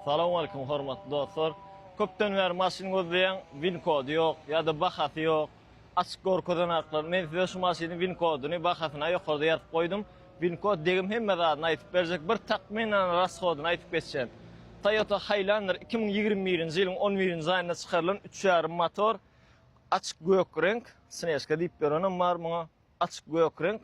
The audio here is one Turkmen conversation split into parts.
Assalamu alaykum hormatly dostlar. Köpden beri maşyny gözleýän WinCode ýok, ýa-da bahasy ýok. Açyk gorkodan arkaly men size şu maşynyň WinCode'uny bahasyna ýokarda ýazyp goýdum. WinCode degim hemme zadyny aýtyp berjek, bir takminan rashodyny aýtyp geçen. Toyota Highlander 2021-nji ýylyň 11-nji aýynda çykarylan 3.5 motor, açyk göýek renk, Snezka diýip berenem bar muňa. Açyk göýek renk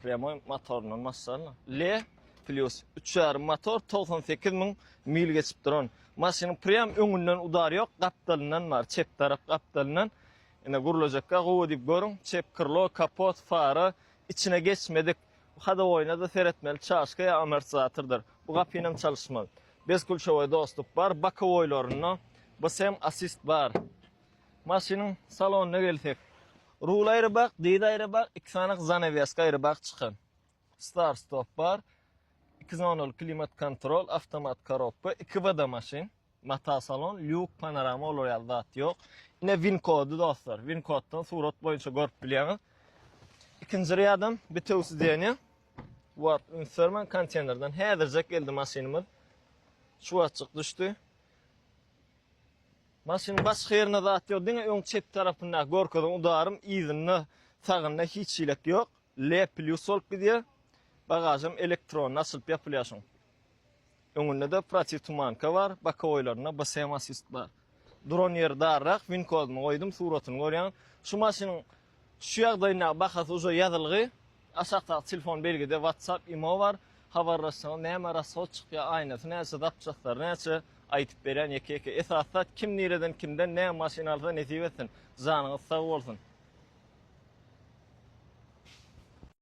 premo motorunyň massany. L plus 3.5 motor 98.000 mil geçip duran. Maşynyň prem öňünden udary ýok, gapdalyndan bar, çep tarap gapdalyndan. Ene gurulajakka gowy diýip görüň, çep kırlo, kapot, fara içine geçmedik. Bu hada oýnada seretmeli çaşka ýa amortizatordur. Bu gapynam çalışmaly. Bez kulşowy dostluk bar, bakowoýlaryna basem assist bar. Maşynyň salonyna gelsek, rul aýrybak, diýdi aýrybak, iki sanyk zanaveska aýrybak çykan. Start stop bar. 2 zonal klimat kontrol, avtomat korobka, 2 vada maşin, mata salon, lyuk, panorama olaryal zat ýok. Ine WinCode dostlar, WinCode'dan surat boýunça görüp bilýäňiz. Ikinji rýadym bitewsizdiýeni. Wat inserman konteynerden häzirjek geldi maşinimiz. Şu açyk düşdi. Maşynyň başga ýerine zat ýok, diňe öň çep tarapynda gorkadan udarym, izinni, sagynda hiç şeýlek ýok. L plus olup gidýär. Bagajym elektron nasyp ýapylýaşyň. Öňünde de protiv tumanka bar, bakowoýlaryna basem assist bar. Duran ýer darrak WinCode'ny goýdum, suratyny görýän. Şu maşynyň şu ýagdaýyna bahasy uja ýazylgy, aşagda telefon belgide WhatsApp, imo bar. Habarlaşsaň, näme rasol çykýar, aýnasy näçe dapçaklar, näçe aýtyp beren ýeke-ýeke. Esasda kim nereden kimden näme maşyna alsa nesip etsin. Janyňyz sag bolsun.